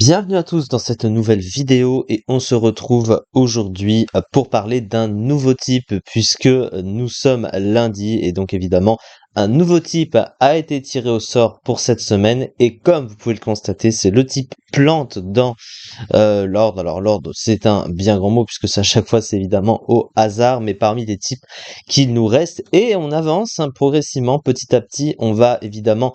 Bienvenue à tous dans cette nouvelle vidéo et on se retrouve aujourd'hui pour parler d'un nouveau type puisque nous sommes lundi et donc évidemment un nouveau type a été tiré au sort pour cette semaine et comme vous pouvez le constater c'est le type plante dans l'ordre. Alors l'ordre c'est un bien grand mot puisque ça à chaque fois c'est évidemment au hasard mais parmi les types qu'il nous reste et on avance progressivement petit à petit on va évidemment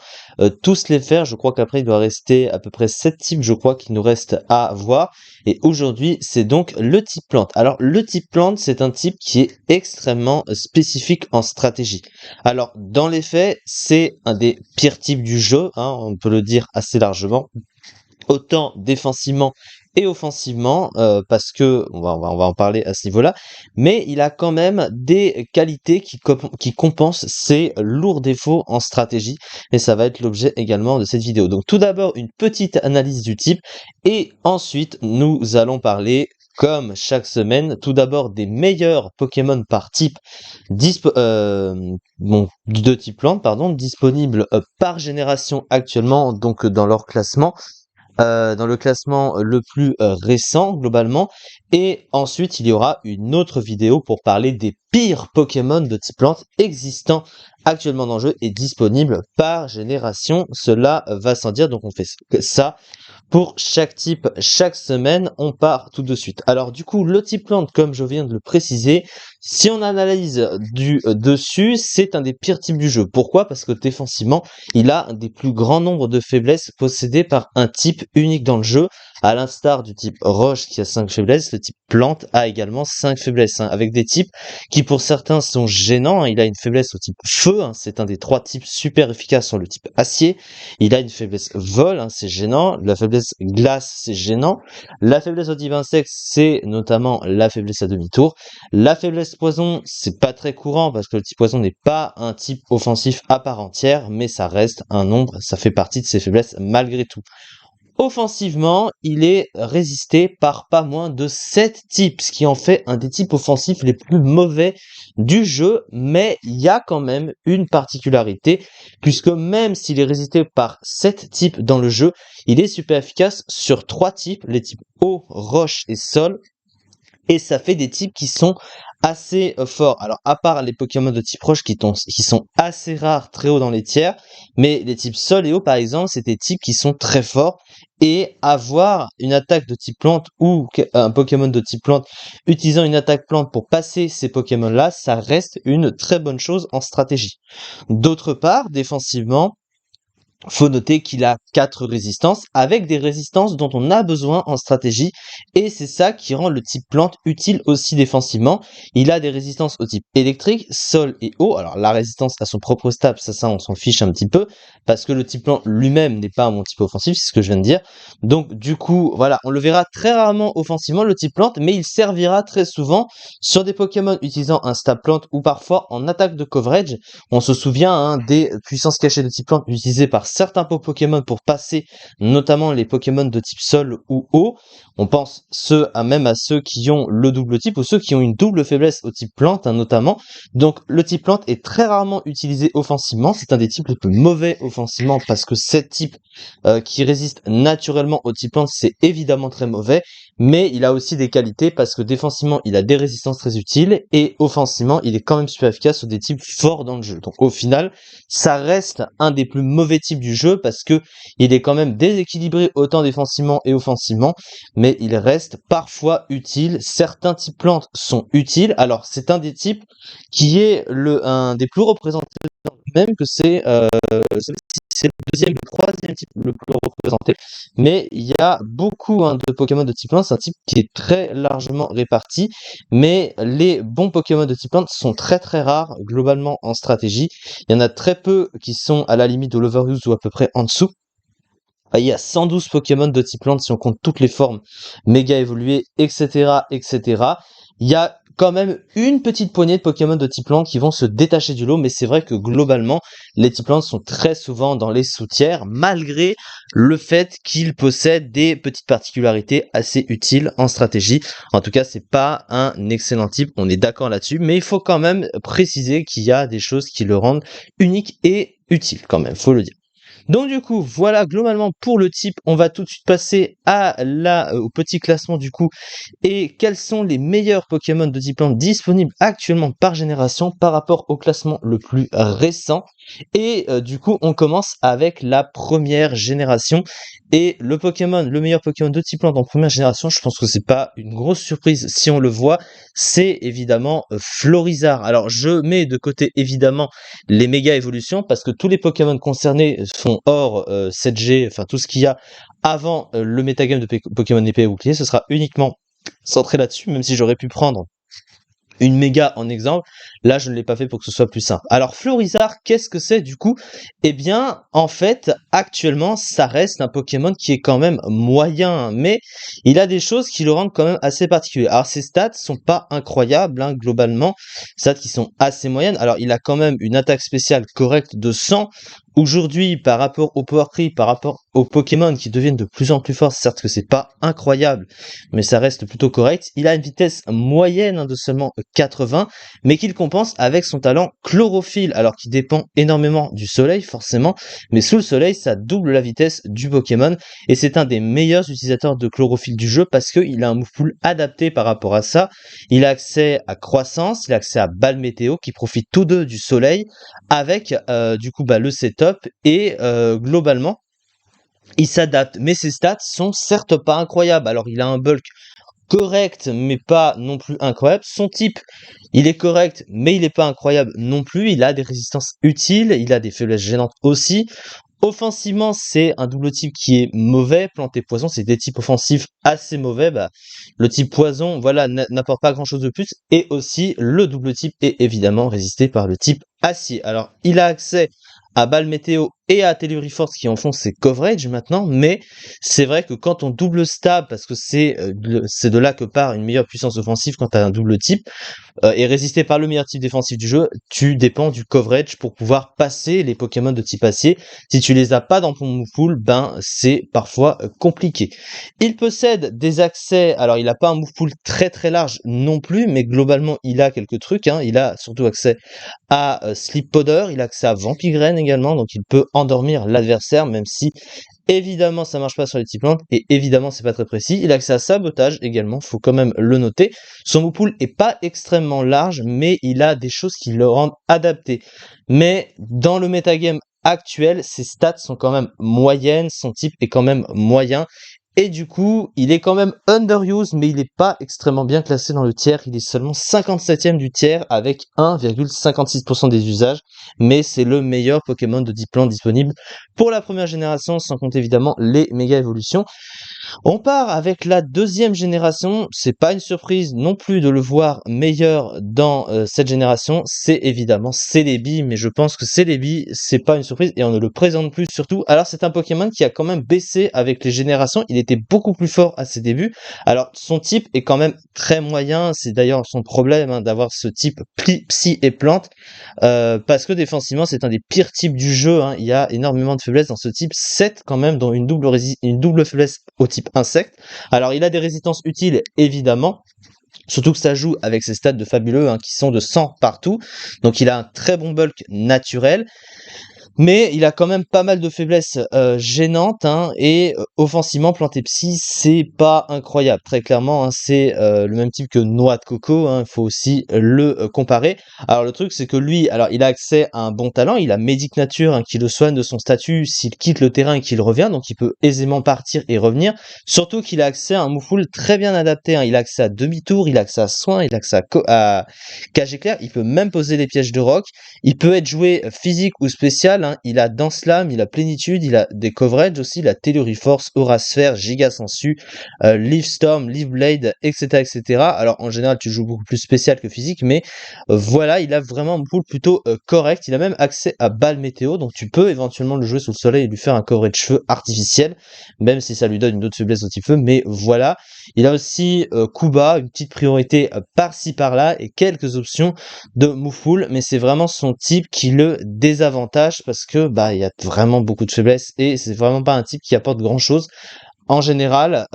tous les faire. Je crois qu'après il doit rester à peu près 7 types je crois qu'il nous reste à voir et aujourd'hui c'est donc le type plante. Alors le type plante c'est un type qui est extrêmement spécifique en stratégie. Alors dans les faits c'est un des pires types du jeu, hein, on peut le dire assez largement autant défensivement et offensivement, parce que on va en parler à ce niveau-là, mais il a quand même des qualités qui compensent ses lourds défauts en stratégie et ça va être l'objet également de cette vidéo. Donc tout d'abord une petite analyse du type et ensuite nous allons parler comme chaque semaine, tout d'abord des meilleurs Pokémon par type de type plante, pardon, disponibles par génération actuellement, donc dans leur classement dans le classement le plus récent globalement. Et ensuite, il y aura une autre vidéo pour parler des pires Pokémon de type plante existants actuellement dans le jeu et disponibles par génération. Cela va sans dire, donc on fait ça pour chaque type, chaque semaine, on part tout de suite. Alors du coup, le type plante, comme je viens de le préciser, si on analyse du dessus, c'est un des pires types du jeu. Pourquoi? Parce que défensivement, il a un des plus grands nombres de faiblesses possédées par un type unique dans le jeu. À l'instar du type roche qui a 5 faiblesses, le type plante a également 5 faiblesses, hein, avec des types qui pour certains sont gênants. Il a une faiblesse au type feu, hein, c'est un des 3 types super efficaces sur le type acier. Il a une faiblesse vol, hein, c'est gênant. La faiblesse glace, c'est gênant. La faiblesse au type insecte, c'est notamment la faiblesse à demi-tour. La faiblesse poison, c'est pas très courant parce que le type poison n'est pas un type offensif à part entière, mais ça reste un nombre, ça fait partie de ses faiblesses malgré tout. Offensivement, il est résisté par pas moins de 7 types, ce qui en fait un des types offensifs les plus mauvais du jeu, mais il y a quand même une particularité, puisque même s'il est résisté par 7 types dans le jeu, il est super efficace sur 3 types, les types eau, roche et sol, et ça fait des types qui sont assez forts. Alors à part les Pokémon de type roche qui sont assez rares, très haut dans les tiers, mais les types sol et eau par exemple, c'est des types qui sont très forts et avoir une attaque de type plante ou un Pokémon de type plante utilisant une attaque plante pour passer ces Pokémon-là, ça reste une très bonne chose en stratégie. D'autre part, défensivement, faut noter qu'il a 4 résistances avec des résistances dont on a besoin en stratégie et c'est ça qui rend le type plante utile aussi défensivement. Il a des résistances au type électrique, sol et eau. Alors la résistance à son propre stab, ça on s'en fiche un petit peu parce que le type plante lui-même n'est pas mon type offensif, c'est ce que je viens de dire. Donc du coup, voilà, on le verra très rarement offensivement le type plante, mais il servira très souvent sur des Pokémon utilisant un stab plante ou parfois en attaque de coverage. On se souvient des puissances cachées de type plante utilisées par certains Pokémon pour passer notamment les Pokémon de type sol ou eau. On pense même à ceux qui ont le double type ou ceux qui ont une double faiblesse au type plante, hein, notamment. Donc le type plante est très rarement utilisé offensivement. C'est un des types les plus mauvais offensivement parce que cette type qui résiste naturellement au type plante, c'est évidemment très mauvais. Mais il a aussi des qualités parce que défensivement, il a des résistances très utiles et offensivement, il est quand même super efficace sur des types forts dans le jeu. Donc au final, ça reste un des plus mauvais types du jeu parce que il est quand même déséquilibré autant défensivement et offensivement, mais il reste parfois utile. Certains types plantes sont utiles. Alors c'est un des types qui est un des plus représentés, même que c'est le deuxième, le troisième type le plus représenté. Mais il y a beaucoup de Pokémon de type plante, c'est un type qui est très largement réparti, mais les bons Pokémon de type plante sont très très rares globalement en stratégie. Il y en a très peu qui sont à la limite de l'overuse ou à peu près en dessous. Il y a 112 Pokémon de type plante si on compte toutes les formes méga évoluées, etc., etc. Il y a quand même une petite poignée de Pokémon de type plante qui vont se détacher du lot, mais c'est vrai que globalement, les types plantes sont très souvent dans les sous-tiers, malgré le fait qu'ils possèdent des petites particularités assez utiles en stratégie. En tout cas, c'est pas un excellent type, on est d'accord là-dessus, mais il faut quand même préciser qu'il y a des choses qui le rendent unique et utile quand même, faut le dire. Donc du coup, voilà globalement pour le type. On va tout de suite passer au petit classement du coup et quels sont les meilleurs Pokémon de type plante disponibles actuellement par génération par rapport au classement le plus récent. Et du coup, on commence avec la première génération. Et le meilleur Pokémon de type plante en première génération, je pense que c'est pas une grosse surprise si on le voit, c'est évidemment Florizarre. Alors je mets de côté évidemment les méga évolutions parce que tous les Pokémon concernés sont hors 7G, enfin tout ce qu'il y a avant le métagame de Pokémon épée et bouclier, ce sera uniquement centré là-dessus, même si j'aurais pu prendre une méga en exemple. Là, je ne l'ai pas fait pour que ce soit plus simple. Alors, Florizarre, qu'est-ce que c'est du coup? Eh bien, en fait, actuellement, ça reste un Pokémon qui est quand même moyen, mais il a des choses qui le rendent quand même assez particulier. Alors, ses stats sont pas incroyables, hein, globalement, stats qui sont assez moyennes. Alors, il a quand même une attaque spéciale correcte de 100. Aujourd'hui, par rapport au Power Creep, par rapport aux Pokémon qui deviennent de plus en plus forts, certes que c'est pas incroyable, mais ça reste plutôt correct. Il a une vitesse moyenne de seulement 80, mais qu'il compense avec son talent chlorophylle, alors qu'il dépend énormément du soleil, forcément, mais sous le soleil, ça double la vitesse du Pokémon, et c'est un des meilleurs utilisateurs de chlorophylle du jeu, parce qu'il a un move pool adapté par rapport à ça. Il a accès à croissance, il a accès à balle météo, qui profitent tous deux du soleil, avec du coup le setup, et globalement, il s'adapte, mais ses stats sont certes pas incroyables. Alors il a un bulk correct, mais pas non plus incroyable. Son type, il est correct, mais il n'est pas incroyable non plus. Il a des résistances utiles, il a des faiblesses gênantes aussi. Offensivement, c'est un double type qui est mauvais. Plante et poison, c'est des types offensifs assez mauvais. Le type poison, voilà, n'apporte pas grand chose de plus. Et aussi, le double type est évidemment résisté par le type acier. Alors, il a accès à balle météo et à Telluriforce qui en font ses coverage maintenant, mais c'est vrai que quand on double stab, parce que c'est de là que part une meilleure puissance offensive quand tu as un double type, et résisté par le meilleur type défensif du jeu, tu dépends du coverage pour pouvoir passer les Pokémon de type acier. Si tu les as pas dans ton move pool, c'est parfois compliqué. Il possède des accès, alors il a pas un move pool très très large non plus, mais globalement il a quelques trucs, hein. Il a surtout accès à Sleep Powder, il a accès à Vampigraine également, donc il peut endormir l'adversaire, même si évidemment ça marche pas sur les types plantes, et évidemment c'est pas très précis. Il a accès à Sabotage également, faut quand même le noter. Son move pool est pas extrêmement large, mais il a des choses qui le rendent adapté. Mais dans le metagame actuel, ses stats sont quand même moyennes, son type est quand même moyen, et du coup, il est quand même underused, mais il n'est pas extrêmement bien classé dans le tiers. Il est seulement 57e du tiers avec 1,56% des usages, mais c'est le meilleur Pokémon de Diplan disponible pour la première génération, sans compter évidemment les méga évolutions. On part avec la deuxième génération, c'est pas une surprise non plus de le voir meilleur dans cette génération, c'est évidemment Celebi, mais je pense que Celebi, c'est pas une surprise et on ne le présente plus surtout. Alors c'est un Pokémon qui a quand même baissé avec les générations, il était beaucoup plus fort à ses débuts. Alors son type est quand même très moyen, c'est d'ailleurs son problème, hein, d'avoir ce type psy et plante, parce que défensivement c'est un des pires types du jeu, hein. Il y a énormément de faiblesses dans ce type, 7 quand même, dont une double faiblesse au type insecte. Alors il a des résistances utiles évidemment, surtout que ça joue avec ses stats de fabuleux, hein, qui sont de 100 partout, donc il a un très bon bulk naturel. Mais il a quand même pas mal de faiblesses gênantes, hein, et offensivement, Planté Psy, c'est pas incroyable. Très clairement, hein, c'est le même type que Noix de Coco, hein, il faut aussi le comparer. Alors le truc, c'est que lui, alors il a accès à un bon talent, il a Médic Nature, hein, qui le soigne de son statut s'il quitte le terrain et qu'il revient, donc il peut aisément partir et revenir. Surtout qu'il a accès à un move pool très bien adapté, hein. Il a accès à demi-tour, il a accès à soin, il a accès à cage éclair, il peut même poser des pièges de roc. Il peut être joué physique ou spécial, hein. Il a Dance Lame, il a Plénitude, il a des coverages aussi, il a Telluriforce, Aura Sphère, Giga Sensu, Leaf Storm, Leaf Blade, etc., etc. Alors en général, tu joues beaucoup plus spécial que physique, mais voilà, il a vraiment un pool plutôt correct. Il a même accès à Balle Météo, donc tu peux éventuellement le jouer sous le soleil et lui faire un coverage feu artificiel, même si ça lui donne une autre faiblesse au type feu, mais voilà. Il a aussi Kuba, une petite priorité par-ci par-là, et quelques options de move pool, mais c'est vraiment son type qui le désavantage parce que il y a vraiment beaucoup de faiblesses et c'est vraiment pas un type qui apporte grand chose en général,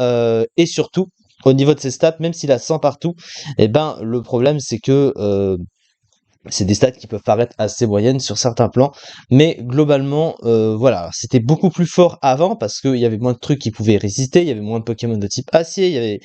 et surtout au niveau de ses stats, même s'il a 100 partout, le problème c'est que C'est des stats qui peuvent paraître assez moyennes sur certains plans, mais globalement, voilà, c'était beaucoup plus fort avant parce qu'il y avait moins de trucs qui pouvaient résister, il y avait moins de Pokémon de type acier, il y avait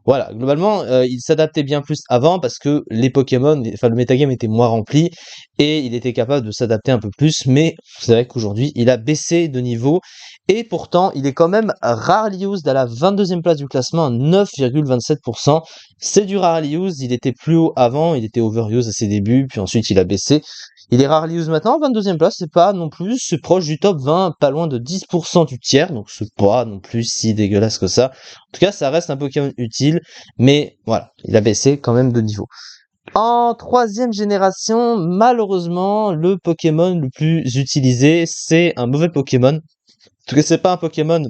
voilà, globalement, il s'adaptait bien plus avant parce que les Pokémon, enfin le metagame était moins rempli et il était capable de s'adapter un peu plus, mais c'est vrai qu'aujourd'hui, il a baissé de niveau et pourtant, il est quand même rarely used à la 22e place du classement à 9,27%. C'est du rarely used, il était plus haut avant, il était overused à ses débuts, puis ensuite il a baissé. Il est rarely used maintenant, 22e place, c'est pas non plus, c'est proche du top 20, pas loin de 10% du tiers, donc c'est pas non plus si dégueulasse que ça. En tout cas, ça reste un Pokémon utile, mais voilà, il a baissé quand même de niveau. En troisième génération, malheureusement, le Pokémon le plus utilisé, c'est un mauvais Pokémon. En tout cas, c'est pas un Pokémon.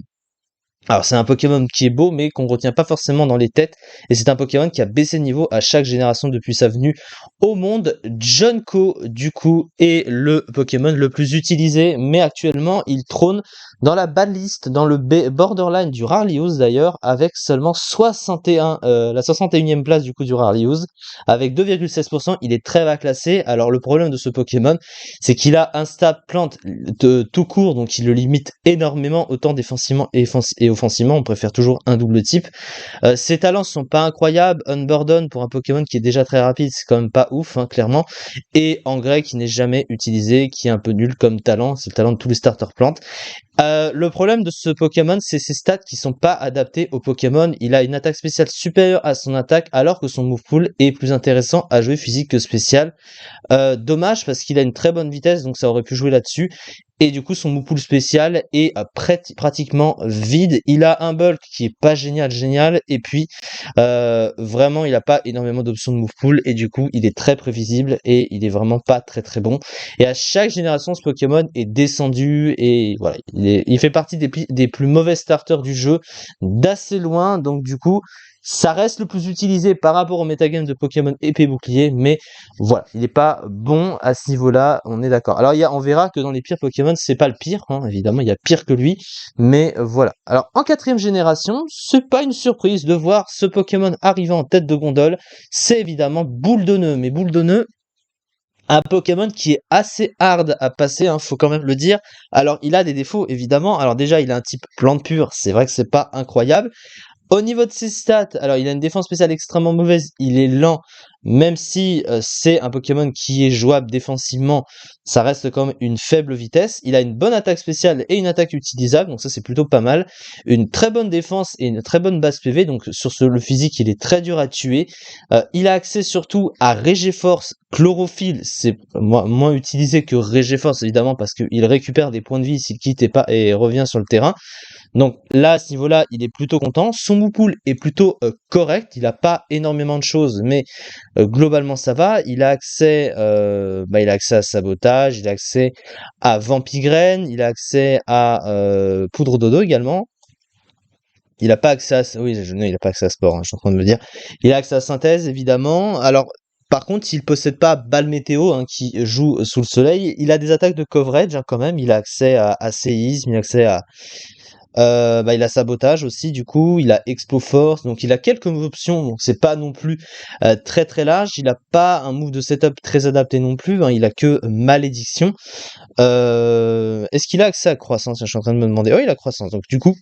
Alors, c'est un Pokémon qui est beau, mais qu'on retient pas forcément dans les têtes. Et c'est un Pokémon qui a baissé de niveau à chaque génération depuis sa venue au monde. Junko, du coup, est le Pokémon le plus utilisé, mais actuellement, il trône dans la bad list, dans le borderline du Rarely Use d'ailleurs, avec seulement 61, la 61e place du coup du Rarely Use. Avec 2,16%, il est très bas classé. Alors, le problème de ce Pokémon, c'est qu'il a un stat plante de tout court, donc il le limite énormément, autant défensivement et offensivement, on préfère toujours un double type. Ses talents sont pas incroyables, Unburden pour un Pokémon qui est déjà très rapide, c'est quand même pas ouf, hein, clairement, et Engrais qui n'est jamais utilisé, qui est un peu nul comme talent, c'est le talent de tous les starter plantes. Le problème de ce Pokémon, c'est ses stats qui sont pas adaptés au Pokémon. Il a une attaque spéciale supérieure à son attaque, alors que son move pool est plus intéressant à jouer physique que spécial. Dommage parce qu'il a une très bonne vitesse, donc ça aurait pu jouer là-dessus. Et du coup, son move pool spécial est pratiquement vide. Il a un bulk qui est pas génial. Et puis, vraiment, il a pas énormément d'options de move pool. Et du coup, il est très prévisible et il est vraiment pas très très bon. Et à chaque génération, ce Pokémon est descendu. Et voilà, il fait partie des plus mauvais starters du jeu, d'assez loin. Donc du coup, ça reste le plus utilisé par rapport au metagame de Pokémon épée bouclier, mais voilà, il n'est pas bon à ce niveau-là, on est d'accord. Alors on verra que dans les pires Pokémon, c'est pas le pire, hein, évidemment, il y a pire que lui, mais voilà. Alors en quatrième génération, c'est pas une surprise de voir ce Pokémon arriver en tête de gondole, c'est évidemment Boule de Nœud, mais Boule de Nœud, un Pokémon qui est assez hard à passer, hein, faut quand même le dire. Alors il a des défauts, évidemment. Alors déjà, il a un type plante pure, c'est vrai que c'est pas incroyable. Au niveau de ses stats, alors il a une défense spéciale extrêmement mauvaise, il est lent, même si c'est un Pokémon qui est jouable défensivement, ça reste quand même une faible vitesse. Il a une bonne attaque spéciale et une attaque utilisable, donc ça c'est plutôt pas mal. Une très bonne défense et une très bonne base PV, donc sur le physique il est très dur à tuer. Il a accès surtout à Regiforce, Chlorophylle, c'est moins utilisé que Regiforce évidemment parce qu'il récupère des points de vie s'il quitte et revient sur le terrain. Donc là, à ce niveau-là, il est plutôt content. Son move pool est plutôt correct. Il n'a pas énormément de choses, mais globalement ça va. Il a accès à Sabotage, il a accès à Vampigraine, il a accès à Poudre Dodo également. Il n'a pas accès à... Oui, non, il n'a pas accès à Sport, hein, je suis en train de me dire. Il a accès à Synthèse, évidemment. Alors, par contre, il possède pas Balle Météo, hein, qui joue sous le soleil. Il a des attaques de coverage, hein, quand même. Il a accès à séisme, il a accès à il a sabotage aussi, du coup, il a expo force, donc il a quelques options, donc c'est pas non plus très très large. Il a pas un move de setup très adapté non plus, hein, il a que malédiction. Est-ce qu'il a accès à croissance? Je suis en train de me demander. Oh, il a croissance, donc du coup,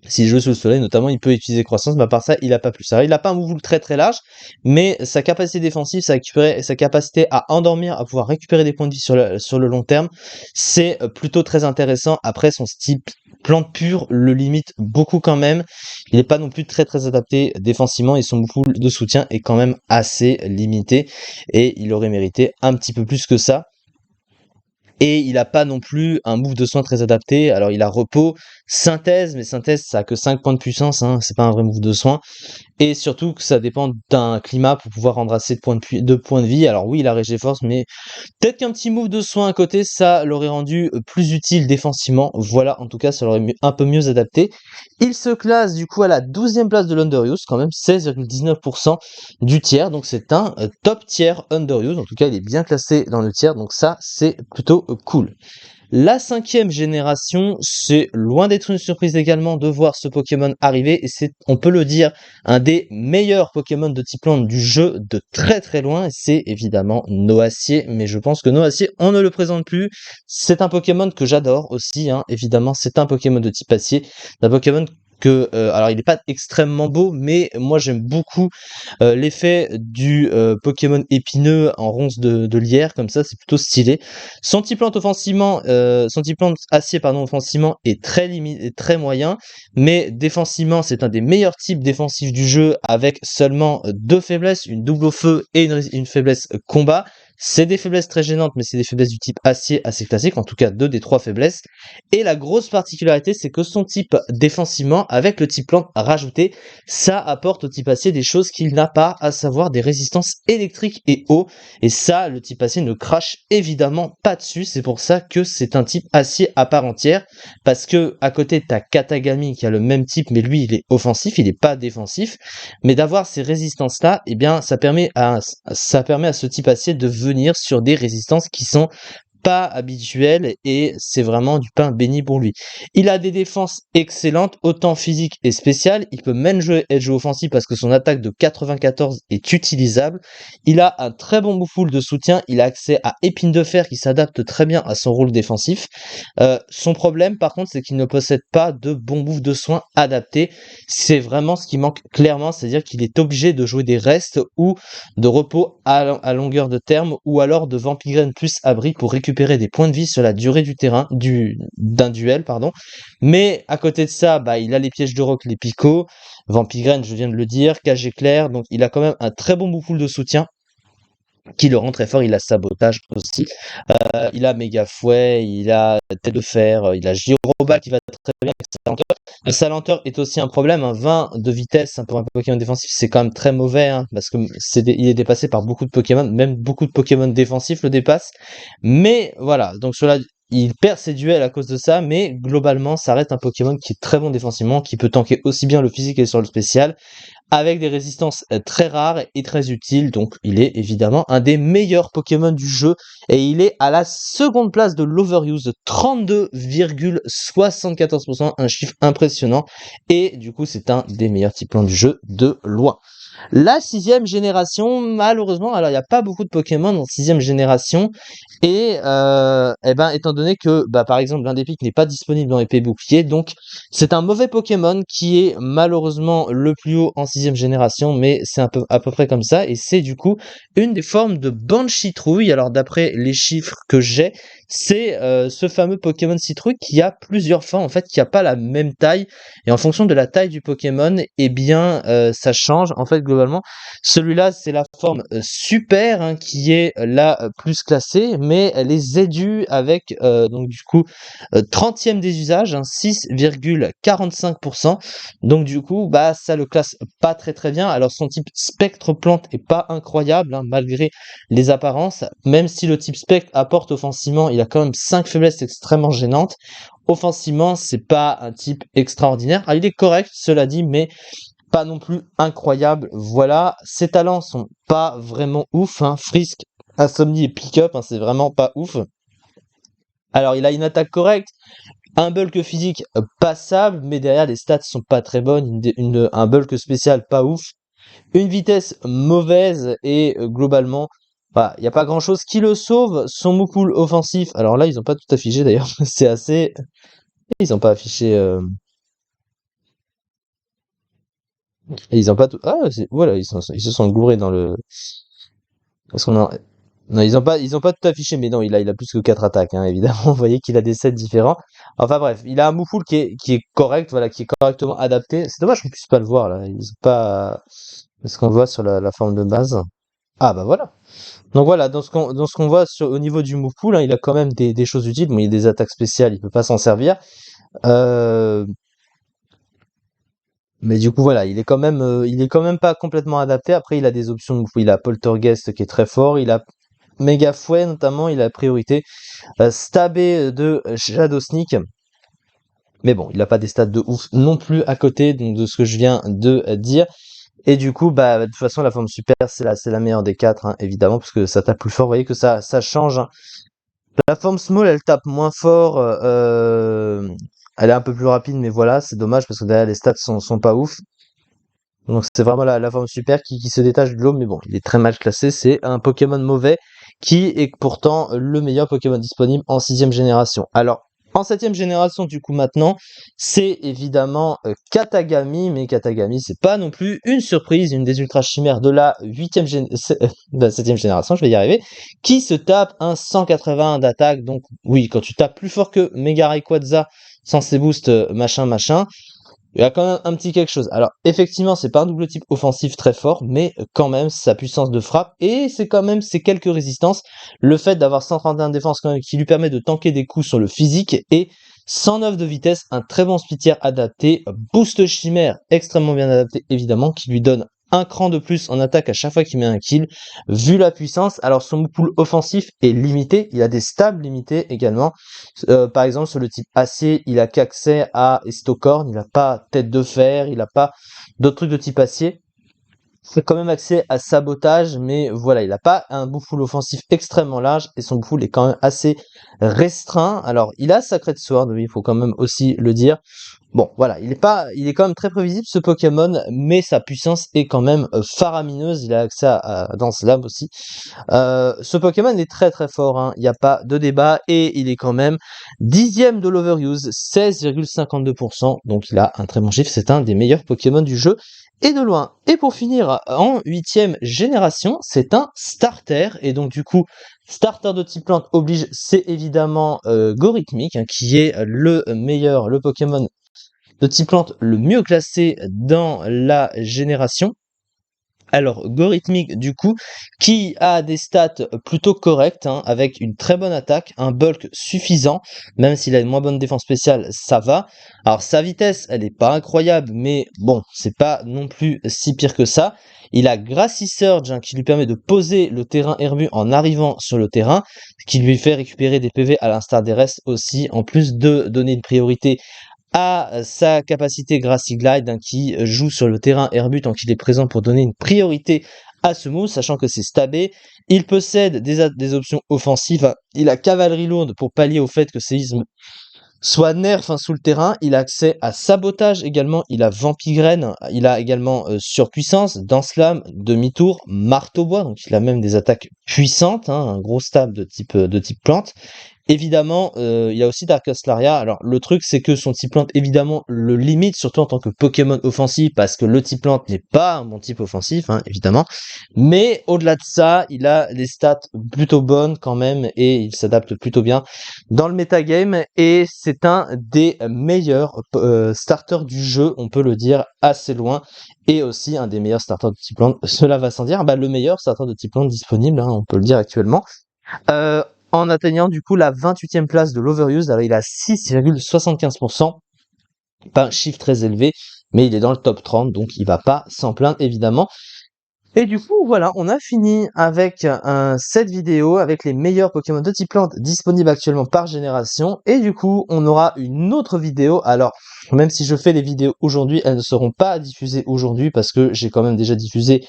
s'il joue sous le soleil, notamment, il peut utiliser croissance, mais à part ça, il a pas plus. Alors, il a pas un move très très large, mais sa capacité défensive, sa capacité à endormir, à pouvoir récupérer des points de vie sur le long terme, c'est plutôt très intéressant. Après, son style plante pure le limite beaucoup quand même. Il n'est pas non plus très très adapté défensivement et son move pool de soutien est quand même assez limité et il aurait mérité un petit peu plus que ça. Et il a pas non plus un move de soin très adapté. Alors il a repos, synthèse, mais synthèse ça a que 5 points de puissance, hein, c'est pas un vrai move de soin. Et surtout que ça dépend d'un climat pour pouvoir rendre assez de points de vie. Alors oui, il a Régéforce, mais peut-être qu'un petit move de soin à côté, ça l'aurait rendu plus utile défensivement. Voilà, en tout cas, ça l'aurait un peu mieux adapté. Il se classe du coup à la 12e place de l'Underuse, quand même 16,19% du tiers. Donc c'est un top tiers Underuse. En tout cas, il est bien classé dans le tiers. Donc ça, c'est plutôt cool. La 5e génération, c'est loin d'être une surprise également de voir ce Pokémon arriver, et c'est, on peut le dire, un des meilleurs Pokémon de type plante du jeu de très très loin, et c'est évidemment Noacier, mais je pense que Noacier, on ne le présente plus. C'est un Pokémon que j'adore aussi, hein, évidemment, c'est un Pokémon de type acier, un Pokémon que, alors il n'est pas extrêmement beau, mais moi j'aime beaucoup l'effet du Pokémon épineux en ronce de lierre, comme ça, c'est plutôt stylé. Son type plante offensivement, son type plante acier, pardon, offensivement est très limité, très moyen, mais défensivement, c'est un des meilleurs types défensifs du jeu, avec seulement deux faiblesses, une double au feu et une faiblesse combat. C'est des faiblesses très gênantes, mais c'est des faiblesses du type acier assez classique, en tout cas deux des trois faiblesses. Et la grosse particularité, c'est que son type défensivement, avec le type plante rajouté, ça apporte au type acier des choses qu'il n'a pas, à savoir des résistances électriques et eau. Et ça, le type acier ne crache évidemment pas dessus. C'est pour ça que c'est un type acier à part entière. Parce que à côté, t'as Katagami qui a le même type, mais lui, il est offensif, il n'est pas défensif. Mais d'avoir ces résistances-là, eh bien, ça permet à ce type acier de venir sur des résistances qui sont pas habituel, et c'est vraiment du pain béni pour lui. Il a des défenses excellentes, autant physiques et spéciales. Il peut même être joué offensif parce que son attaque de 94 est utilisable. Il a un très bon move de soutien. Il a accès à épine de fer qui s'adapte très bien à son rôle défensif. Son problème, par contre, c'est qu'il ne possède pas de bon move de soin adapté. C'est vraiment ce qui manque clairement, c'est-à-dire qu'il est obligé de jouer des restes ou de repos à longueur de terme, ou alors de Vampigraine plus abri pour récupérer des points de vie sur la durée du terrain d'un duel, pardon. Mais à côté de ça, bah, il a les pièges de roc, les picots, Vampigraine, je viens de le dire, cage éclair, donc il a quand même un très bon bouffle de soutien qui le rend très fort. Il a sabotage aussi, il a méga fouet, il a tête de fer, il a Gyroba qui va très bien avec sa lenteur. Sa lenteur est aussi un problème, hein. 20 de vitesse, hein, pour un Pokémon défensif, c'est quand même très mauvais, hein, parce que il est dépassé par beaucoup de Pokémon, même beaucoup de Pokémon défensifs le dépassent. Mais voilà, donc il perd ses duels à cause de ça, mais globalement, ça reste un Pokémon qui est très bon défensivement, qui peut tanker aussi bien le physique et sur le spécial, avec des résistances très rares et très utiles. Donc il est évidemment un des meilleurs Pokémon du jeu, et il est à la seconde place de l'Overuse, 32,74%, un chiffre impressionnant, et du coup c'est un des meilleurs types plans du jeu de loin. La 6e génération, malheureusement, alors il n'y a pas beaucoup de Pokémon en 6e génération, et eh ben, étant donné que, bah, par exemple, l'un des pics n'est pas disponible dans épée bouclier, donc c'est un mauvais Pokémon qui est malheureusement le plus haut en 6e génération, mais c'est à peu près comme ça, et c'est du coup une des formes de Banshee-Trouille. Alors d'après les chiffres que j'ai, c'est ce fameux Pokémon Citrouille qui a plusieurs formes, en fait, qui a pas la même taille, et en fonction de la taille du Pokémon, eh bien, ça change, en fait, globalement. Celui-là, c'est la forme super, hein, qui est la plus classée, mais elle est zédue avec, donc du coup, 30e des usages, hein, 6,45%. Donc du coup, bah, ça le classe pas très très bien. Alors son type spectre plante est pas incroyable, hein, malgré les apparences. Même si le type spectre apporte offensivement, il a quand même 5 faiblesses extrêmement gênantes. Offensivement, c'est pas un type extraordinaire. Ah, il est correct, cela dit, mais pas non plus incroyable. Voilà, ses talents sont pas vraiment ouf, hein. Frisk, Insomnie et Pick-up, hein, c'est vraiment pas ouf. Alors, il a une attaque correcte, un bulk physique passable, mais derrière les stats sont pas très bonnes, un bulk spécial pas ouf, une vitesse mauvaise, et globalement, bah, il n'y a pas grand chose qui le sauve. Son Moukoul offensif, alors là ils ont pas tout affiché d'ailleurs, c'est assez... Ils ont pas affiché... Ils ont pas tout... Ah, voilà, ils se sont gourés dans le... Parce qu'on a... Non, ils ont pas tout affiché, mais non, il a plus que 4 attaques, hein, évidemment. Vous voyez qu'il a des sets différents. Enfin bref, il a un Moufoul qui est correct, voilà, qui est correctement adapté. C'est dommage qu'on puisse pas le voir, là. Ils ont pas... Ce qu'on voit sur la forme de base. Ah, bah voilà. Donc voilà, dans ce qu'on voit au niveau du Moufoul, hein, il a quand même des choses utiles. Bon, il y a des attaques spéciales, il peut pas s'en servir. Euh, Mais du coup, voilà, il est quand même pas complètement adapté. Après, il a des options de Moufoul. Il a Poltergeist qui est très fort. Il a Méga Fouet notamment, il a priorité. Stabé de Shadow Sneak. Mais bon, il n'a pas des stats de ouf non plus à côté, donc, de ce que je viens de dire. Et du coup, bah, de toute façon, la forme super, c'est la meilleure des quatre, hein, évidemment, parce que ça tape plus fort. Vous voyez que ça change, hein. La forme small, elle tape moins fort, elle est un peu plus rapide, mais voilà, c'est dommage parce que derrière les stats sont pas ouf. Donc c'est vraiment la forme super qui se détache du lot, mais bon, il est très mal classé. C'est un Pokémon mauvais qui est pourtant le meilleur Pokémon disponible en 6e génération. Alors, en 7e génération, du coup, maintenant, c'est évidemment Katagami, mais Katagami, c'est pas non plus une surprise, une des ultra chimères de la 7e génération, je vais y arriver, qui se tape un 180 d'attaque. Donc, oui, quand tu tapes plus fort que Mega Rayquaza sans ses boosts, machin, machin, il y a quand même un petit quelque chose. Alors, effectivement, c'est pas un double type offensif très fort, mais quand même, sa puissance de frappe, et c'est quand même ses quelques résistances. Le fait d'avoir 131 de défense quand même, qui lui permet de tanker des coups sur le physique, et 109 de vitesse, un très bon spitière adapté, boost chimère extrêmement bien adapté, évidemment, qui lui donne un cran de plus en attaque à chaque fois qu'il met un kill, vu la puissance. Alors son pool offensif est limité, il a des stables limités également. Par exemple, sur le type acier, il a qu'accès à Estocorn, il n'a pas tête de fer, il n'a pas d'autres trucs de type acier. Il a quand même accès à sabotage, mais voilà, il n'a pas un bouffle offensif extrêmement large et son bouffle est quand même assez restreint. Alors, il a Sacred Sword, oui, il faut quand même aussi le dire. Bon, voilà, il est quand même très prévisible ce Pokémon, mais sa puissance est quand même faramineuse. Il a accès à Danse Lame aussi. Ce Pokémon est très très fort, hein. Il n'y a pas de débat et il est quand même 10e de l'Overuse, 16,52%. Donc il a un très bon chiffre, c'est un des meilleurs Pokémon du jeu et de loin. Et pour finir, en 8e génération, c'est un starter et donc du coup, starter de type plante oblige, c'est évidemment Gorithmic, hein, qui est le Pokémon de type plante le mieux classé dans la génération. Alors, Gorithmic, du coup, qui a des stats plutôt correctes, hein, avec une très bonne attaque, un bulk suffisant, même s'il a une moins bonne défense spéciale, ça va. Alors, sa vitesse, elle est pas incroyable, mais bon, c'est pas non plus si pire que ça. Il a Grassy Surge, hein, qui lui permet de poser le terrain herbu en arrivant sur le terrain, ce qui lui fait récupérer des PV à l'instar des restes aussi, en plus de donner une priorité à sa capacité Grassy Glide, hein, qui joue sur le terrain herbu tant qu'il est présent pour donner une priorité à ce move, sachant que c'est stabé. Il possède des options offensives. Il a Cavalerie Lourde pour pallier au fait que Séisme soit nerf, hein, sous le terrain. Il a accès à Sabotage également. Il a Vampigraine. Il a également Surpuissance, Danse Lame, Demi-Tour, Marteau-Bois. Donc il a même des attaques puissantes, hein, un gros stab de type plante. Évidemment, il y a aussi Darkus Laria. Alors, le truc, c'est que son type plante, évidemment, le limite, surtout en tant que Pokémon offensif, parce que le type plante n'est pas un bon type offensif, hein, évidemment. Mais au-delà de ça, il a des stats plutôt bonnes quand même, et il s'adapte plutôt bien dans le metagame, et c'est un des meilleurs starters du jeu, on peut le dire, assez loin, et aussi un des meilleurs starters de type plante. Cela va sans dire, bah, le meilleur starter de type plante disponible, hein, on peut le dire actuellement. Euh, en atteignant du coup la 28e place de l'Overuse. Alors il a 6,75%, pas un chiffre très élevé, mais il est dans le top 30, donc il va pas s'en plaindre évidemment. Et du coup, voilà, on a fini avec cette vidéo avec les meilleurs Pokémon de type plante disponibles actuellement par génération. Et du coup, on aura une autre vidéo. Alors, même si je fais les vidéos aujourd'hui, elles ne seront pas diffusées aujourd'hui parce que j'ai quand même déjà diffusé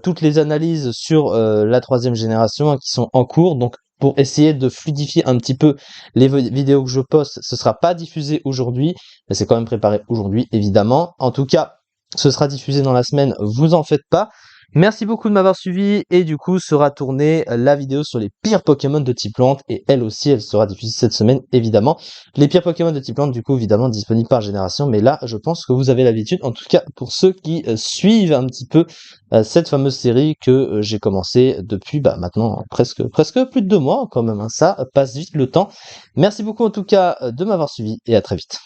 toutes les analyses sur la 3e génération, hein, qui sont en cours. Donc, pour essayer de fluidifier un petit peu les vidéos que je poste, ce sera pas diffusé aujourd'hui, mais c'est quand même préparé aujourd'hui, évidemment. En tout cas, ce sera diffusé dans la semaine, vous en faites pas. Merci beaucoup de m'avoir suivi et du coup sera tournée la vidéo sur les pires Pokémon de type plante et elle aussi elle sera diffusée cette semaine évidemment. Les pires Pokémon de type plante du coup évidemment disponibles par génération, mais là je pense que vous avez l'habitude, en tout cas pour ceux qui suivent un petit peu cette fameuse série que j'ai commencé depuis maintenant presque plus de 2 mois quand même, hein. Ça passe vite le temps. Merci beaucoup en tout cas de m'avoir suivi et à très vite.